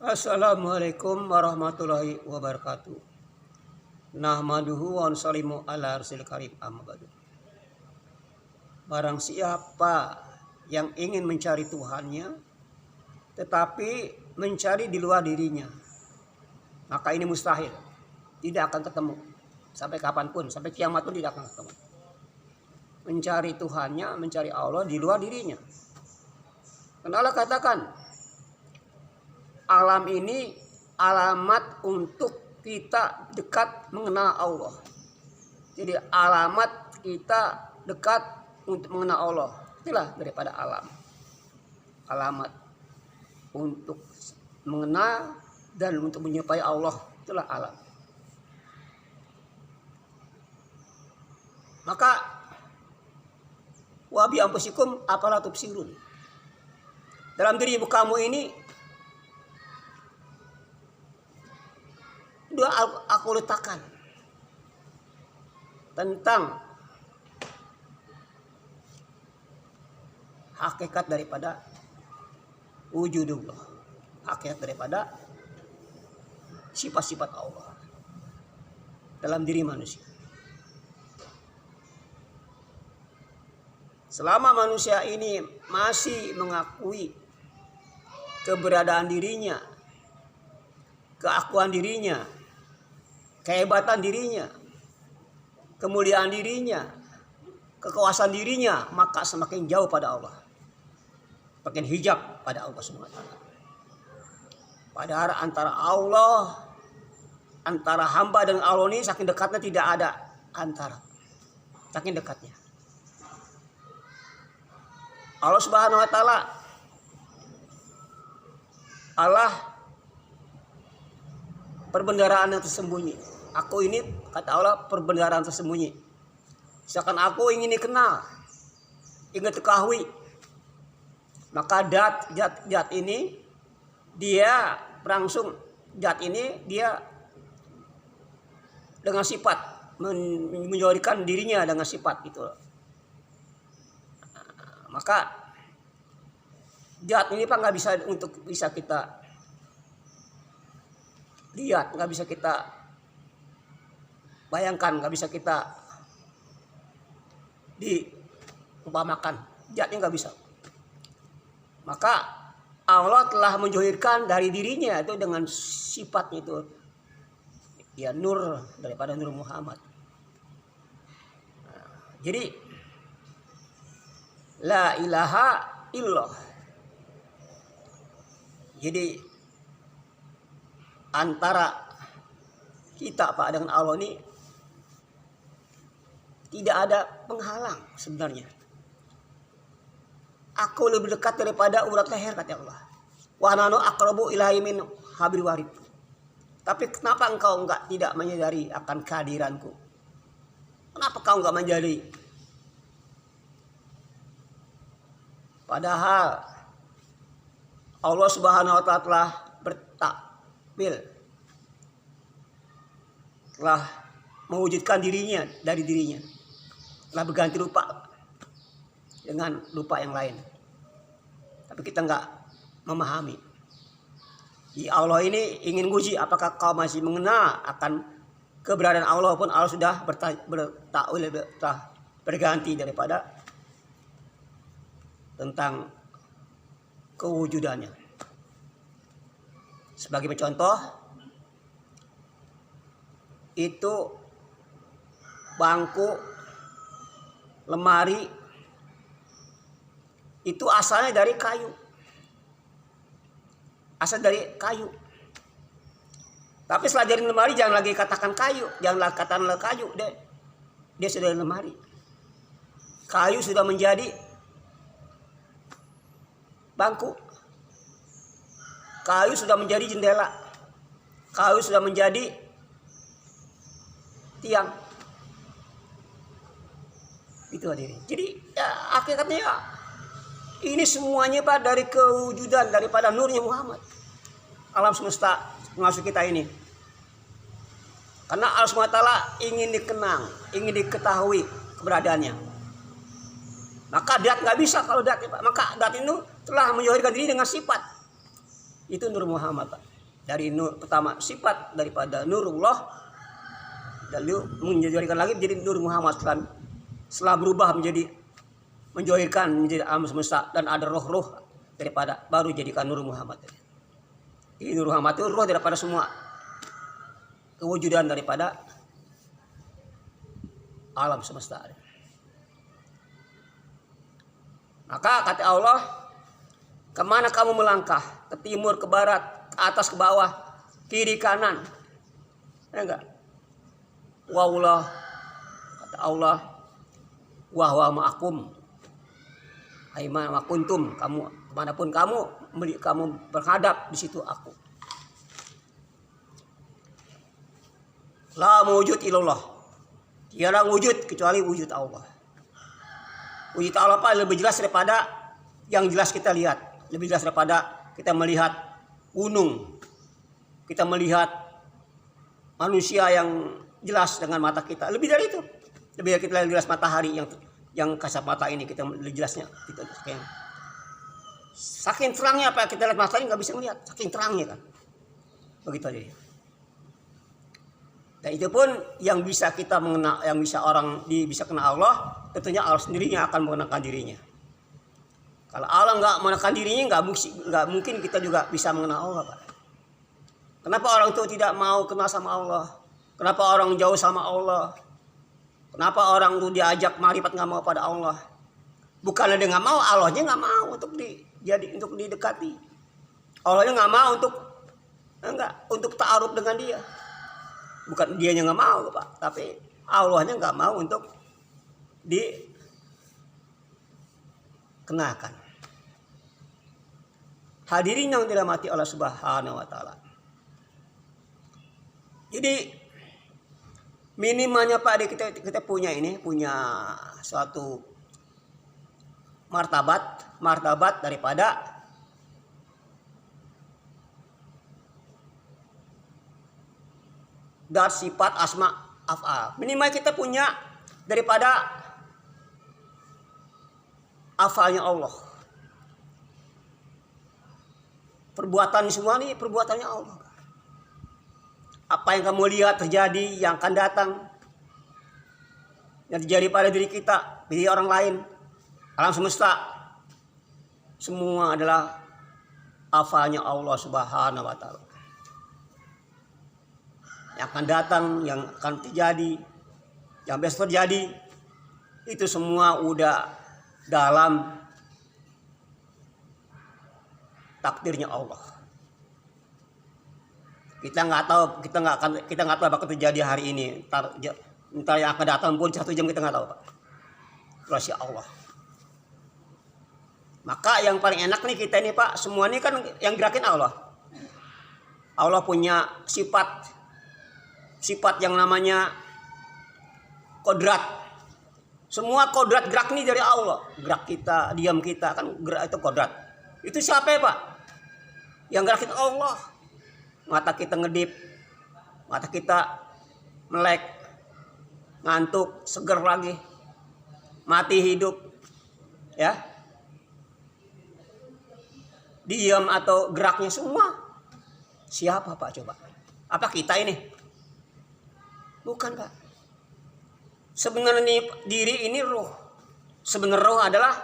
Assalamualaikum warahmatullahi wabarakatuh. Nahmaduhu wa nusallimu ala rasulil karim, amma ba'du. Barang siapa yang ingin mencari Tuhannya tetapi mencari di luar dirinya, maka ini mustahil, tidak akan ketemu sampai kapanpun, sampai kiamat pun tidak akan ketemu. Mencari Tuhannya, mencari Allah di luar dirinya. Karena Allah katakan, alam ini alamat untuk kita dekat mengenal Allah. Jadi alamat kita dekat untuk mengenal Allah. Itulah daripada alam. Alamat untuk mengenal dan untuk menyerupai Allah. Itulah alam. Maka wa bi anfusikum afala tubsirun. Dalam diri kamu ini dua aku letakkan tentang hakikat daripada wujudullah, hakikat daripada sifat-sifat Allah dalam diri manusia. Selama manusia ini masih mengakui keberadaan dirinya, keakuan dirinya, kehebatan dirinya, kemuliaan dirinya, kekuasaan dirinya, maka semakin jauh pada Allah, semakin hijab pada Allah SWT. Padahal antara hamba dengan Allah ini saking dekatnya, tidak ada antara, saking dekatnya. Allah Subhanahu Wa Taala, Allah perbendaharaan yang tersembunyi. Aku ini, kata Allah, perbendaharaan tersembunyi. Misalkan aku ingin dikenal, ingin diketahui, maka dat ini dia langsung, dat ini dia dengan sifat menjadikan dirinya dengan sifat itu. Maka dat ini Pak nggak bisa untuk bisa kita lihat, nggak bisa kita bayangkan, nggak bisa kita diumpamakan, zatnya nggak bisa. Maka Allah telah menjohirkan dari dirinya itu dengan sifatnya itu, ya nur daripada Nur Muhammad. Jadi la ilaha illallah. Jadi antara kita Pak dengan Allah ini tidak ada penghalang sebenarnya. Aku lebih dekat daripada urat leher, kata Allah. Wa nanu aqrabu ilaihi min hablil warid. Tapi kenapa engkau tidak menyadari akan kehadiranku? Kenapa kau enggak menyadari? Padahal Allah Subhanahu Wa Taala telah bertakwil, telah mewujudkan dirinya dari dirinya, telah berganti rupa dengan rupa yang lain. Tapi kita enggak memahami. Di Allah ini ingin uji apakah kau masih mengenal akan keberadaan Allah, pun Allah sudah bertakwil, telah berganti daripada tentang kewujudannya. Sebagai contoh, itu bangku, lemari, itu asalnya dari kayu. Asal dari kayu. Tapi setelah jadi lemari jangan lagi katakan kayu, jangan katakan kayu, dia sudah lemari. Kayu sudah menjadi bangku, kayu sudah menjadi jendela, kayu sudah menjadi tiang. Itu hadirin. Jadi ya, hakikatnya ya, ini semuanya Pak dari kewujudan daripada nurnya Muhammad. Alam semesta termasuk kita ini. Karena Allah SWT ingin dikenang, ingin diketahui keberadaannya. Maka dat nggak bisa kalau dat, maka dat itu telah menjauhkan diri dengan sifat. Itu Nur Muhammad, Pak. dari nur pertama sifat daripada nurullah, lalu menjadikan lagi menjadi nur Muhammad setelah berubah menjadi menjohirkan menjadi alam semesta dan ada roh-roh daripada baru jadikan nur Muhammad. Ini nur Muhammad itu roh daripada semua kewujudan daripada alam semesta. Maka kata Allah, kemana kamu melangkah? Ke timur, ke barat, ke atas, ke bawah, kiri, kanan. Ya enggak? Wallah, kata Allah, wahwa ma'akum. Aimana makuntum, kamu kemanapun kamu berhadap di situ aku. La wujud ilallah. Tiada wujud kecuali wujud Allah. Wujud Allah apa lebih jelas daripada yang jelas kita lihat, lebih jelas daripada kita melihat gunung, kita melihat manusia yang jelas dengan mata kita. Lebih dari itu, lebih dari kita jelas matahari yang kasat mata ini kita lebih jelasnya. Kita saking terangnya apa kita lihat matahari nggak bisa melihat, saking terangnya kan. Begitu aja. Dan itu pun yang bisa kita mengenal, yang bisa orang bisa kenal Allah, tentunya Allah sendirinya akan mengenalkan dirinya. Kalau Allah nggak mengenalkan dirinya, nggak mungkin kita juga bisa mengenal Allah, Pak. Kenapa orang itu tidak mau kenal sama Allah? Kenapa orang jauh sama Allah? Kenapa orang itu diajak marifat nggak mau pada Allah? Bukannya dia nggak mau, Allahnya nggak mau untuk didekati. Allahnya nggak mau untuk ta'aruf dengan dia. Bukan dianya nggak mau, Pak, tapi Allahnya nggak mau untuk dikenakan. Hadirin yang dirahmati Allah Subhanahu wa taala. Jadi minimalnya Pak, kita punya suatu martabat daripada dan sifat asma af'al. Minimal kita punya daripada afalnya Allah. Perbuatan semua ini perbuatannya Allah. Apa yang kamu lihat terjadi, yang akan datang, yang terjadi pada diri kita, diri orang lain, alam semesta, semua adalah afalnya Allah Subhanahu wa taala. Yang akan datang, yang akan terjadi, yang besok terjadi, itu semua udah dalam takdirnya Allah. Kita nggak tahu, kita nggak tahu apa yang terjadi hari ini. Ntar yang akan datang pun 1 jam kita nggak tahu, Pak. Rahasia Allah. Maka yang paling enak nih kita ini, Pak, semua ini kan yang gerakin Allah. Allah punya sifat yang namanya kodrat. Semua kodrat gerak ini dari Allah. Gerak kita, diam kita, kan gerak itu kodrat. Itu siapa ya, Pak? Yang gerakin Allah. Mata kita ngedip, mata kita melek, ngantuk, seger lagi, mati hidup, ya, diam atau geraknya semua. Siapa, Pak, coba? Apa kita ini? Bukan, Pak. Sebenarnya diri ini roh. Sebenarnya roh adalah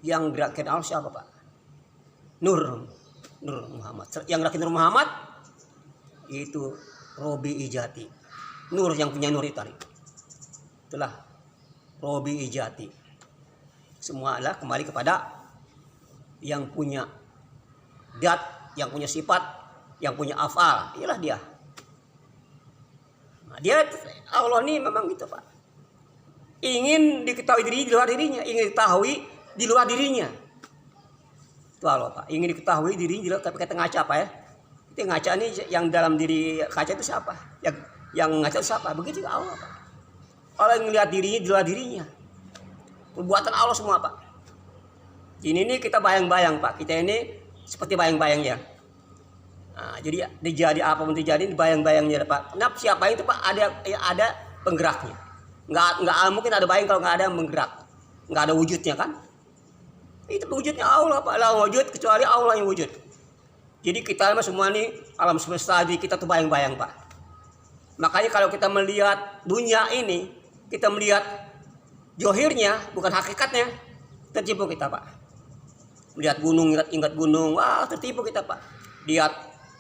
yang gerakin Allah siapa, Pak? Nur Muhammad. Yang gerakin Nur Muhammad itu Robi Ijati. Nur yang punya nur itu tadi. Itulah Robi Ijati. Semua adalah kembali kepada yang punya dat, yang punya sifat, yang punya afal. Ialah dia. Nah, dia Allah ini memang gitu, Pak. Ingin diketahui diri di luar dirinya, ingin diketahui di luar dirinya. Itu Allah, Pak. Ingin diketahui diri di luar, tapi kata ngaca apa ya? Itu ngaca ini yang dalam diri kaca itu siapa? Yang ngaca itu siapa? Begitu juga Allah, Pak. Allah yang melihat dirinya di luar dirinya. Perbuatan Allah semua, Pak. Ini kita bayang-bayang, Pak. Kita ini seperti bayang-bayang ya. Nah, jadi terjadi apapun terjadi bayang-bayangnya, Pak. Kenapa siapa itu, Pak? Ada penggeraknya. Nggak mungkin ada bayang kalau nggak ada yang menggerak. Nggak ada wujudnya kan? Itu wujudnya Allah, Pak. La wujud kecuali Allah yang wujud. Jadi kita semua nih alam semesta di kita tuh bayang-bayang Pak. Makanya kalau kita melihat dunia ini, kita melihat johirnya bukan hakikatnya, tertipu kita Pak. Lihat gunung, ingat gunung, wah tertipu kita Pak. Lihat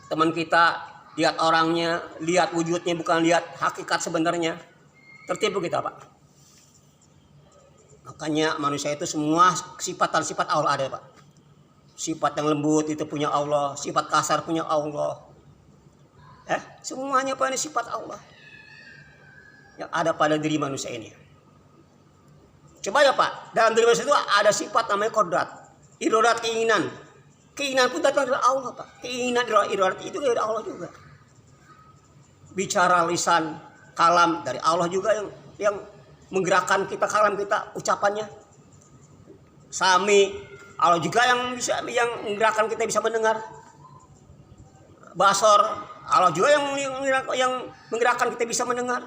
teman kita, lihat orangnya, lihat wujudnya bukan lihat hakikat sebenarnya, tertipu kita Pak. Makanya manusia itu semua sifat Allah ada Pak. Sifat yang lembut itu punya Allah, sifat kasar punya Allah. Semuanya Pak ini sifat Allah yang ada pada diri manusia ini. Coba ya Pak, dalam diri manusia itu ada sifat namanya kodrat, irodat, keinginan. Keinginan pun datang dari Allah Pak. Keinginan irodat itu dari Allah juga. Bicara lisan, kalam dari Allah juga yang menggerakkan kita, kalam kita, ucapannya. Sami, Allah juga yang menggerakkan kita bisa mendengar. Basor, Allah juga yang menggerakkan kita bisa mendengar.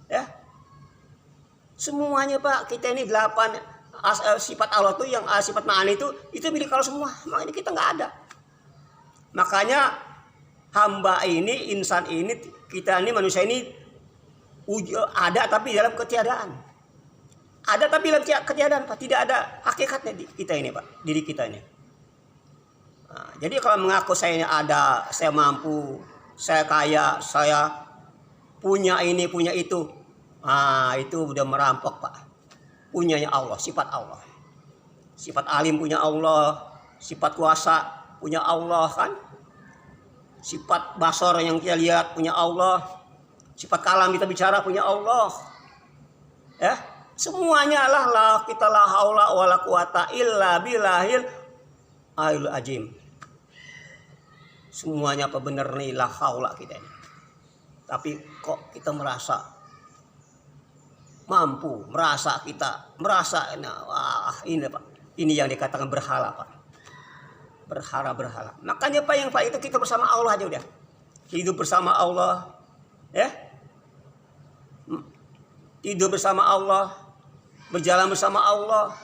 Ya. Semuanya Pak, kita ini 8 sifat Allah tuh yang sifat ma'ani itu milik Allah semua. Makanya kita nggak ada. Makanya hamba ini, insan ini, kita ini manusia ini ada tapi dalam ketiadaan. Ada tapi dalam ketiadaan Pak. Tidak ada hakikatnya di kita ini Pak, diri kita ini. Nah, jadi kalau mengaku saya ada, saya mampu, saya kaya, saya punya ini, punya itu, itu udah merampok Pak. Punyanya Allah, sifat Allah. Sifat alim punya Allah, sifat kuasa punya Allah kan. Sifat basor yang kita lihat punya Allah, sifat kalam kita bicara punya Allah. Ya, semuanya lah kita la haula wala quwata illa billahil aliyil azim. Semuanya apa benar nih la haula kita ini. Tapi kok kita merasa mampu, merasa wah ini Pak, ini yang dikatakan berhala Pak, berhala. Makanya Pak yang Pak itu kita bersama Allah aja udah, hidup bersama Allah, ya, tidur bersama Allah, berjalan bersama Allah,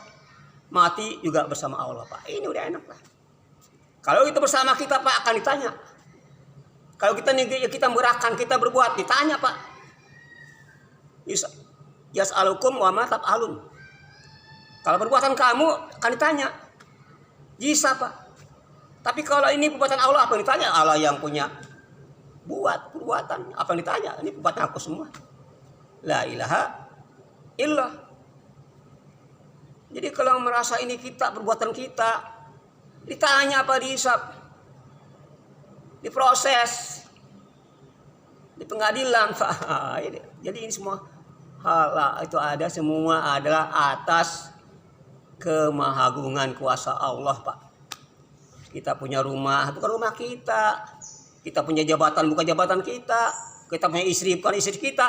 mati juga bersama Allah Pak. Ini udah enak Pak. Kalau itu bersama kita Pak akan ditanya. Kalau kita menggerakkan, kita berbuat, ditanya Pak. Yas'alukum wa ma taf'alun. Kalau perbuatan kamu akan ditanya. Bisa Pak. Tapi kalau ini perbuatan Allah apa yang ditanya? Allah yang punya buat perbuatan. Apa yang ditanya? Ini perbuatan aku semua. La ilaha illallah. Jadi kalau merasa ini kita, perbuatan kita, ditanya apa, dihisab, diproses, di pengadilan Pak. Jadi ini semua hal itu ada, semua adalah atas kemahagungan kuasa Allah Pak. Kita punya rumah bukan rumah kita, kita punya jabatan bukan jabatan kita punya istri bukan istri kita.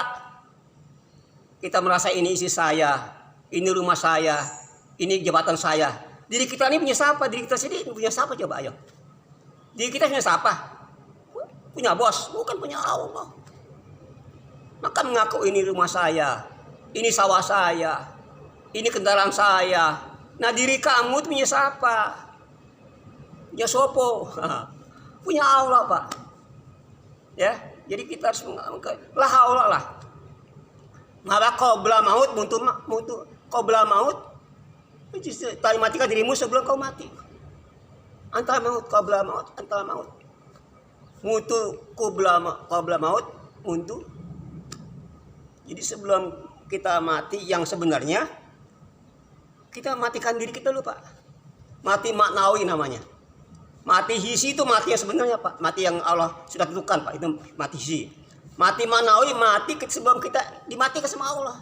Kita merasa ini istri saya, ini rumah saya, ini jabatan saya. Diri kita ini punya siapa? Diri kita sendiri punya siapa coba ayo? Diri kita punya siapa? Punya bos, bukan punya Allah. Maka mengaku ini rumah saya, ini sawah saya, ini kendaraan saya. Nah diri kamu itu punya siapa? Punya sopo, punya Allah Pak. Ya, jadi kita harus mengaku lah Allah lah. Maka qabla maut mutu qabla maut. Tadi matikan dirimu sebelum kau mati. Antara maut qabla maut, antara maut. Mutu qabla maut mutu. Jadi sebelum kita mati yang sebenarnya, kita matikan diri kita dulu Pak. Mati maknawi namanya. Mati hisi itu mati yang sebenarnya Pak. Mati yang Allah sudah tentukan Pak. Itu mati hisi. Mati maknawi, mati sebelum kita dimatikan sama Allah.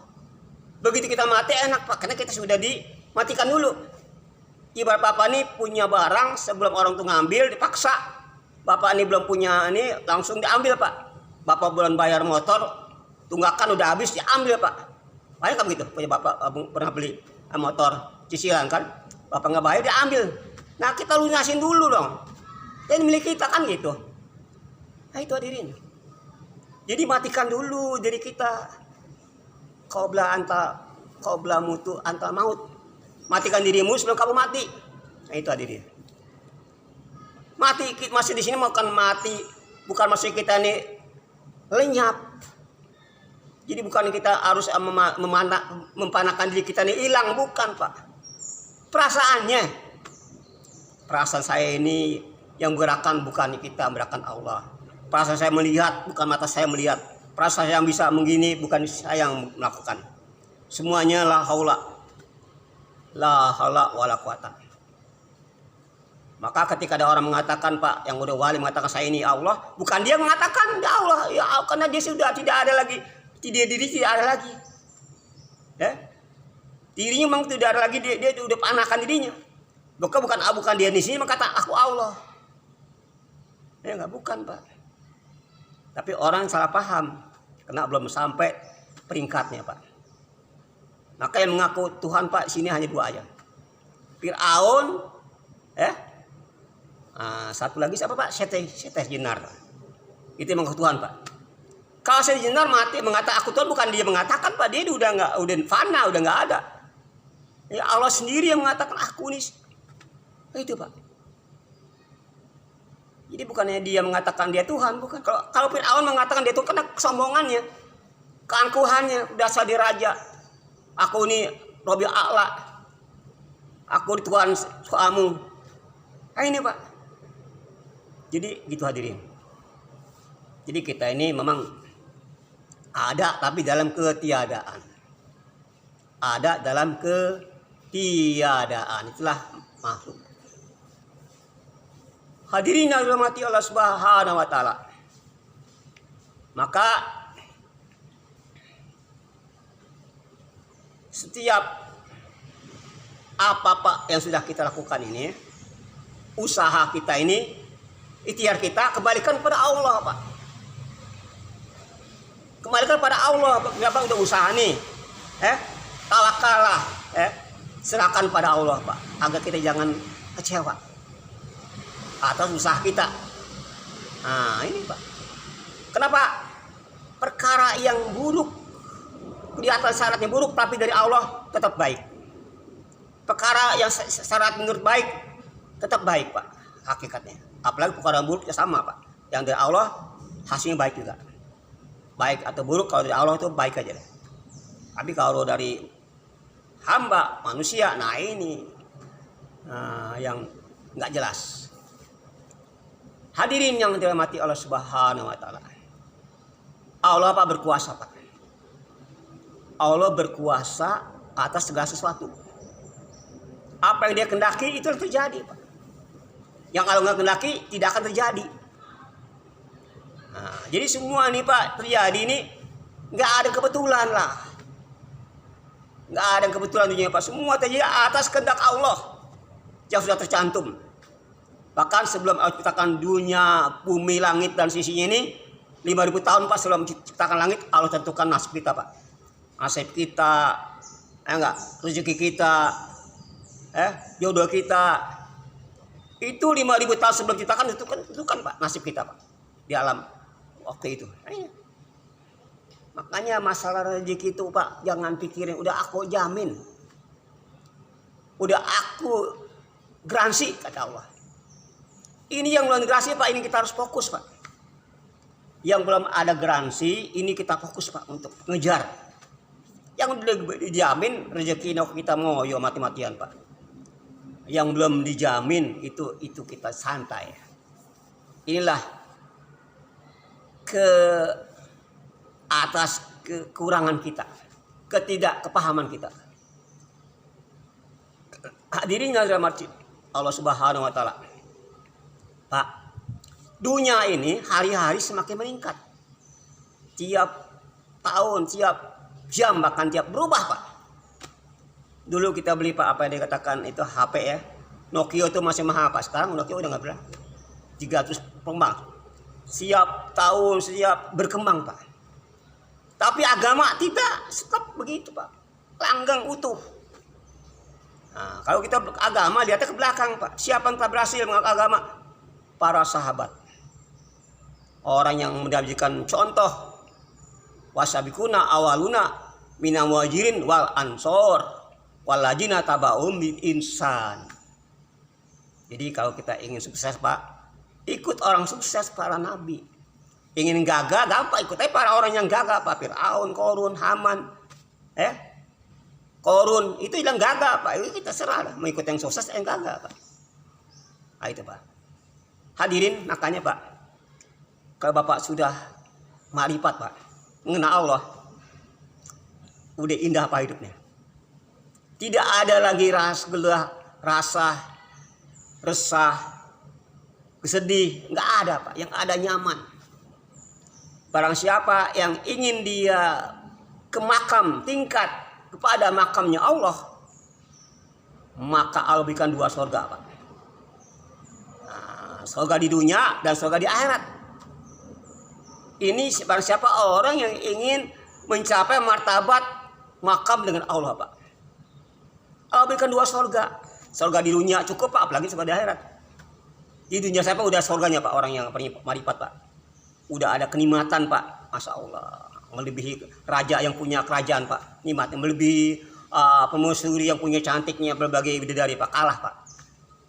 Begitu kita mati enak Pak. Karena kita sudah dimatikan dulu. Ibarat Bapak ini punya barang sebelum orang tuh ngambil dipaksa. Bapak ini belum punya ini langsung diambil Pak. Bapak belum bayar motor. Tunggakan udah habis diambil Pak. Banyak kan begitu. Punya Bapak pernah beli motor cicilan kan. Bapak nggak bayar diambil. Nah kita lunasin dulu dong. Dan milik kita kan gitu. Nah itu hadirin. Jadi matikan dulu diri kita. Qabla mutu anta maut. Matikan dirimu sebelum kamu mati. Nah itu hadirin. Mati masih di sini bukan mati, bukan masih kita ini lenyap. Jadi bukan kita harus mempanakan diri kita ini hilang, bukan Pak. Perasaannya, perasaan saya ini yang bergerakan bukan kita, bergerakan Allah. Perasaan saya melihat bukan mata saya melihat. Perasaan saya yang bisa begini bukan saya yang melakukan. Semuanya la haula wala quwata. Maka ketika ada orang mengatakan Pak, yang udah wali mengatakan saya ini Allah, bukan dia mengatakan ya Allah, ya karena dia sudah tidak ada lagi, diri tidak ada lagi. Ya? Dirinya memang tidak ada lagi, dia udah panakan dirinya. Bukan dia di sini mengatakan aku Allah. Ya enggak, bukan Pak. Tapi orang salah paham karena belum sampai peringkatnya Pak. Maka yang mengaku Tuhan Pak sini hanya 2 aja. Fir'aun, satu lagi siapa Pak? Syaitan Jenar. Itu yang mengaku Tuhan Pak. Kalau Syaitan Jenar mati mengatakan aku Tuhan, bukan dia mengatakan Pak, dia udah fana, udah nggak ada. Ya Allah sendiri yang mengatakan aku nih. Itu Pak. Jadi bukannya dia mengatakan dia Tuhan, bukan. Kalau Fir'aun mengatakan dia Tuhan karena kesombongannya, keangkuhannya, dasar dia raja. Aku ini Robi A'la. Aku ini Tuhan kamu. Ini Pak. Jadi gitu hadirin. Jadi kita ini memang ada tapi dalam ketiadaan. Ada dalam ketiadaan. Itulah makhluk. Hadirin yang dirahmati Allah Subhanahu wa taala. Maka setiap apa yang sudah kita lakukan ini, usaha kita ini, ikhtiar kita kembalikan kepada Allah Pak. Kembalikan kepada Allah. Kenapa udah usaha nih? Tawakallah, serahkan pada Allah Pak, agar kita jangan kecewa atas usaha kita. Nah ini Pak. Kenapa? Perkara yang buruk, kelihatan syaratnya buruk, tapi dari Allah tetap baik. Perkara yang syarat menurut baik, tetap baik Pak, hakikatnya. Apalagi perkara buruk ya sama Pak. Yang dari Allah hasilnya baik juga. Baik atau buruk, kalau dari Allah itu baik aja deh. Tapi kalau dari hamba manusia, nah ini yang nggak jelas. Hadirin yang dirahmati Allah Subhanahu wa taala. Allah Pak berkuasa Pak. Allah berkuasa atas segala sesuatu. Apa yang dia kendaki itu terjadi Pak. Yang kalau nggak kendaki tidak akan terjadi. Nah, jadi semua nih Pak terjadi ini nggak ada kebetulan lah. Nggak ada kebetulan dunia Pak. Semua terjadi atas kehendak Allah yang sudah tercantum. Bahkan sebelum Allah ciptakan dunia, bumi, langit dan sisinya ini 5.000 tahun Pak sebelum ciptakan langit, Allah tentukan nasib kita Pak. Nasib kita, rezeki kita, jodoh kita. Itu 5.000 tahun sebelum ciptakan tentukan Pak nasib kita Pak di alam waktu itu. Makanya masalah rezeki itu Pak jangan pikirin udah aku jamin, udah aku garansi kata Allah. Ini yang belum garansi Pak, ini kita harus fokus Pak. Yang belum ada garansi, ini kita fokus Pak untuk ngejar. Yang udah dijamin rezeki kita ngoyo mati-matian Pak. Yang belum dijamin itu kita santai. Inilah atas kekurangan kita, ketidakkepahaman kita. Hadirin yang dirahmati Allah Subhanahu wa taala. Pak, dunia ini hari-hari semakin meningkat. Tiap tahun, tiap jam, bahkan tiap berubah Pak. Dulu kita beli Pak apa yang dikatakan itu HP ya. Nokia itu masih mahal Pak. Sekarang Nokia udah nggak berapa. 300 berkembang. Siap tahun, siap berkembang Pak. Tapi agama tidak stop begitu Pak. Langgang utuh. Nah, kalau kita agama lihatnya ke belakang Pak. Siapa yang telah berhasil mengaku agama? Para sahabat. Orang yang menjadikan contoh. Wasabikuna awaluna minal muhajirin wal ansor waladina tabaum bil insan. Jadi kalau kita ingin sukses Pak, Ikut orang sukses, para nabi. Ingin gagah gampang, ikut aja para orang yang gagah, Pak. Fir'aun, Korun, Haman, Korun itu yang gagah, Pak. Itu kita serah lah, mau ikut yang sukses yang gagah, Pak. Nah, itu, Pak. Hadirin, makanya, Pak, kalau Bapak sudah ma'rifat, Pak, mengenal Allah, udah indah Pak hidupnya. Tidak ada lagi rasa resah, kesedih, nggak ada, Pak. Yang ada nyaman. Barang siapa yang ingin dia ke makam tingkat kepada makamnya Allah, maka Allah berikan 2 surga, Pak. Nah, surga di dunia dan surga di akhirat. Ini barang siapa orang yang ingin mencapai martabat makam dengan Allah, Pak. Allah berikan 2 surga. Surga di dunia cukup, Pak, apalagi surga di akhirat. Di dunia saya, Pak, udah surganya, Pak, orang yang marifat, Pak. Udah ada kenikmatan, Pak. Masya Allah. Melebihi raja yang punya kerajaan, Pak. Nikmatnya melebihi pemusuri yang punya cantiknya berbagai bidadari, Pak. Kalah, Pak.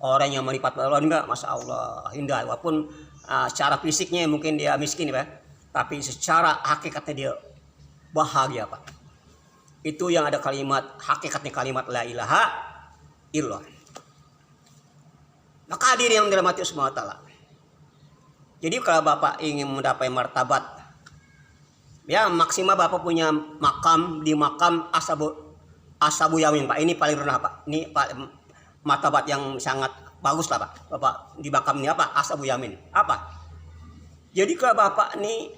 Orang yang marifat Allah ini, Pak, Masya Allah. Indah. Walaupun secara fisiknya mungkin dia miskin, Pak. Tapi secara hakikatnya dia bahagia, Pak. Itu yang ada kalimat, hakikatnya kalimat la ilaha illallah. Maka hadirin yang dirahmati Allah Ta'ala. Jadi kalau Bapak ingin mendapat martabat, ya maksimal Bapak punya makam di makam Ashabu Yamin, Pak. Ini paling rendah, Pak. Ini martabat yang sangat bagus lah, Pak. Bapak di makam ini apa? Ashabu Yamin. Apa? Jadi kalau Bapak ini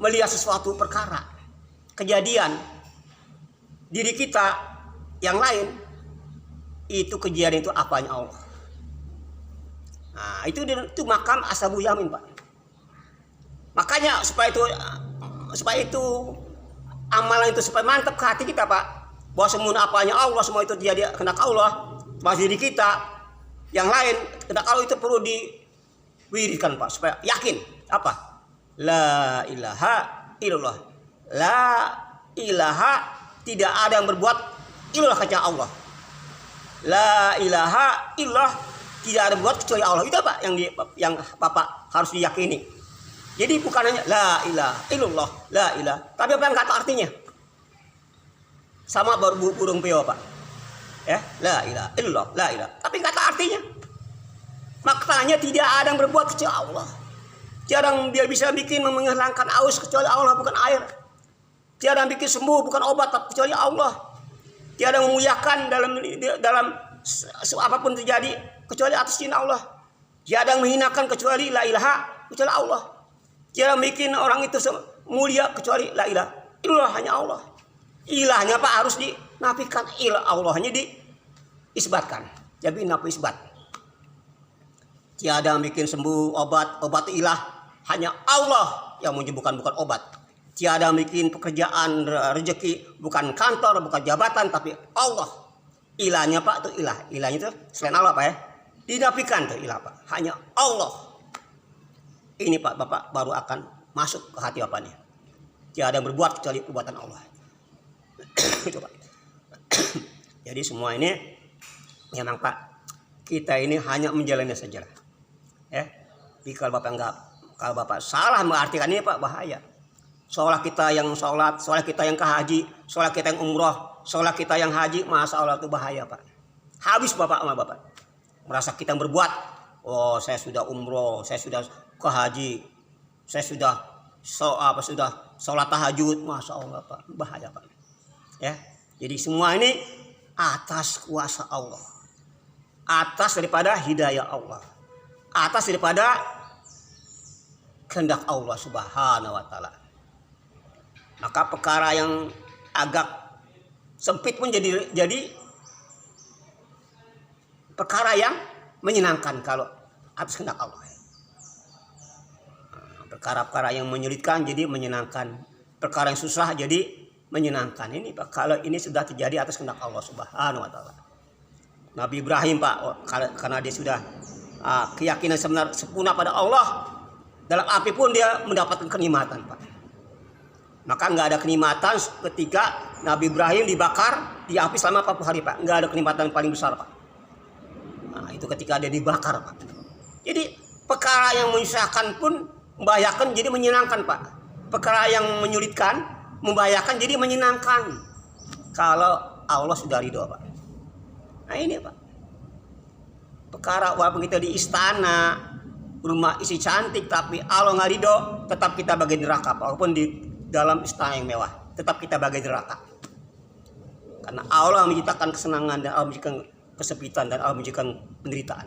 melihat sesuatu perkara, kejadian diri kita yang lain, itu kejadian itu apanya Allah. Nah, itu makam Ashabu Yamin, Pak. Makanya supaya itu amalan itu supaya mantap ke hati kita, Pak. Bahwa semua apanya Allah, semua itu jadi kehendak Allah. Bahwa diri kita yang lain kehendak Allah itu perlu diwiridkan, Pak, supaya yakin apa? La ilaha illallah. La ilaha, tidak ada yang berbuat illallah kecuali Allah. La ilaha illallah, tidak ada buat kecuali Allah. Itu apa yang Bapak harus diyakini. Jadi bukan hanya la ilaha illallah, la ilaha, tapi apa yang kata artinya? Sama burung peo, Pak. Ya, la ilaha illallah, la ilaha. Tapi kata artinya. Maknanya tidak ada yang berbuat kecuali Allah. Tiada yang dia bisa bikin menghilangkan aus kecuali Allah, bukan air. Tiada yang bikin sembuh bukan obat kecuali Allah. Tiada yang memuliakan dalam apapun terjadi kecuali atas izin Allah. Tiada yang menghinakan kecuali la ilaha kecuali Allah. Tiada yang bikin orang itu mulia kecuali la ilaha illallah, hanya Allah. Ilahnya, Pak, harus dinafikan, ilah Allahnya diisbatkan. Jadi nafi isbat. Tiada yang bikin sembuh obat ilah, hanya Allah yang menyembuhkan, bukan obat. Tiada yang bikin pekerjaan rezeki, bukan kantor, bukan jabatan, tapi Allah. Ilahnya, Pak, itu ilah. Ilahnya itu selain Allah, Pak, ya. Dinafikan tuh ilah, Pak. Hanya Allah. Ini, Pak, Bapak baru akan masuk ke hati Bapak nih. Tiada yang berbuat kecuali perbuatan Allah. Itu, Pak. Jadi semua ini memang, Pak, kita ini hanya menjalani saja. Ya. Jadi kalau Bapak salah mengartikan ini, Pak, bahaya. Seolah kita yang sholat, seolah kita yang ke haji, seolah kita yang umroh, seolah kita yang haji, masa Allah itu bahaya, Pak. Habis Bapak sama Bapak. Merasa kita berbuat, oh saya sudah umroh, saya sudah ke haji, saya sudah sholat tahajud, masa Allah, Pak, bahaya, Pak. Ya, jadi semua ini atas kuasa Allah, atas daripada hidayah Allah, atas daripada kehendak Allah Subhanahu wa Ta'ala. Maka perkara yang agak sempit pun jadi perkara yang menyenangkan kalau atas kehendak Allah. Perkara-perkara yang menyulitkan jadi menyenangkan, perkara yang susah jadi menyenangkan. Ini, Pak, kalau ini sudah terjadi atas kehendak Allah Subhanahu wa Ta'ala. Nabi Ibrahim, Pak, karena dia sudah keyakinan sempurna pada Allah, dalam api pun dia mendapatkan kenikmatan, Pak. Maka nggak ada kenikmatan ketika Nabi Ibrahim dibakar di api selama 40 hari, Pak. Nggak ada kenikmatan paling besar, Pak. Nah, itu ketika dia dibakar, Pak. Jadi Perkara yang menyusahkan pun membahayakan jadi menyenangkan, Pak. Perkara yang menyulitkan, membahayakan jadi menyenangkan. Kalau Allah sudah ridho, Pak. Nah ini, Pak. Perkara walaupun kita di istana, rumah isi cantik, tapi Allah nggak ridho, tetap kita bagian neraka, Pak. Walaupun di dalam istana yang mewah, tetap kita bagian neraka. Karena Allah menciptakan kesenangan dan Allah menciptakan kesepitan dan Allah menciptakan penderitaan.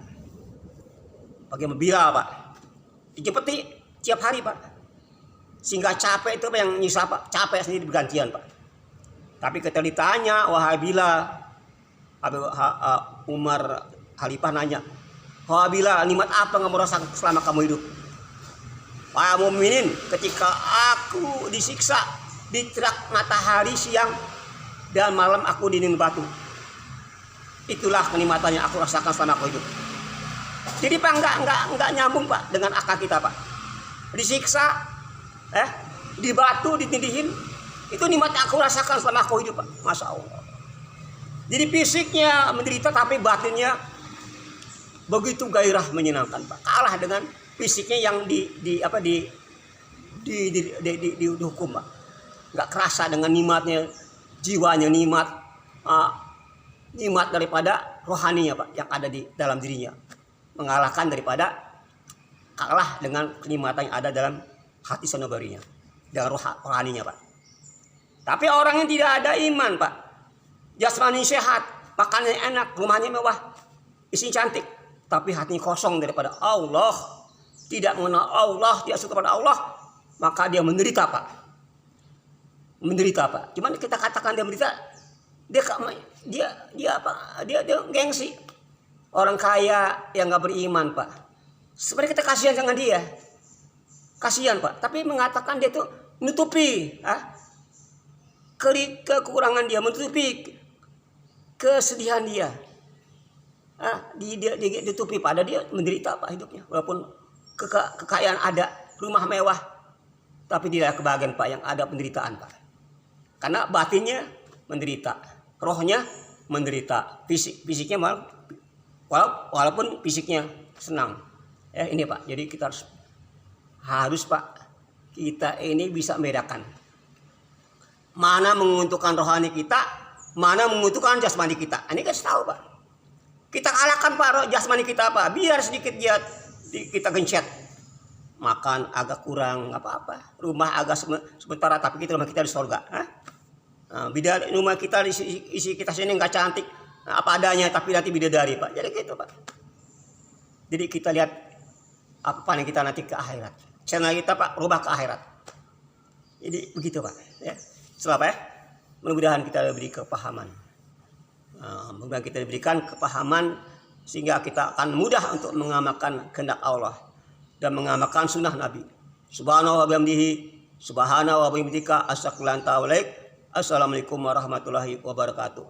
Bagaimana bila, Pak? Dijempeti tiap hari, Pak. Sehingga capek itu yang nyisa, Pak. Capek sendiri bergantian, Pak. Tapi ketika ditanya, wahai bila, Umar Khalifah nanya, wahai bila, nikmat apa yang kamu rasakan selama kamu hidup? Wahai mukminin, ketika aku disiksa di terak matahari siang dan malam aku dinding batu, itulah kenikmatan yang aku rasakan selama aku hidup. Jadi Pak enggak nyambung, Pak, dengan akal kita, Pak. Disiksa, di batu, ditindihin, itu nikmat yang aku rasakan selama aku hidup, Pak. Masya Allah. Jadi fisiknya menderita tapi batinnya begitu gairah menyenangkan, Pak. Kalah dengan fisiknya yang dihukum, Pak. Enggak kerasa dengan nikmatnya, jiwanya nikmat, nikmat daripada rohaninya, Pak, yang ada di dalam dirinya. Mengalahkan daripada kalah dengan kenikmatan yang ada dalam hati sanubarinya, dengan rohaninya, Pak. Tapi orang yang tidak ada iman, Pak, jasmani sehat, makannya enak, rumahnya mewah, isi cantik, tapi hatinya kosong daripada Allah, tidak mengenal Allah, tidak suka pada Allah, maka dia menderita, Pak. Menderita, Pak. Cuman kita katakan dia menderita, dia gengsi. Orang kaya yang nggak beriman, Pak. Sebenarnya kita kasihan dengan dia, kasihan, Pak. Tapi mengatakan dia tuh menutupi kekurangan dia, menutupi kesedihan dia. Dia ditutupi pada dia menderita, Pak, hidupnya. Walaupun kekayaan ada, rumah mewah, tapi tidak kebahagiaan, Pak, yang ada penderitaan, Pak. Karena batinnya menderita, rohnya menderita, fisiknya malah walaupun fisiknya senang. Ini, Pak. Jadi kita harus, Pak, kita ini bisa membedakan mana menguntungkan rohani kita, mana menguntungkan jasmani kita. Ini kan tahu, Pak. Kita kalahkan, Pak, jasmani kita, Pak. Biar sedikit dia kita gencet. Makan agak kurang apa-apa. Rumah agak sementara, tapi rumah kita di surga. Bidadari rumah kita isi kita sini nggak cantik, apa adanya, tapi nanti bidadari, Pak. Jadi gitu, Pak. Jadi kita lihat apa yang kita nanti ke akhirat. Channel kita, Pak, rubah ke akhirat. Jadi begitu, Pak. Ya. Setelah, Pak, mudah-mudahan kita diberi kepahaman. Mudah-mudahan kita diberikan kepahaman sehingga kita akan mudah untuk mengamalkan kehendak Allah dan mengamalkan sunnah Nabi. Subhanahu wa bihamdihi, subhanahu wa bihamdika, astaghfirullahaladzim. Assalamualaikum warahmatullahi wabarakatuh.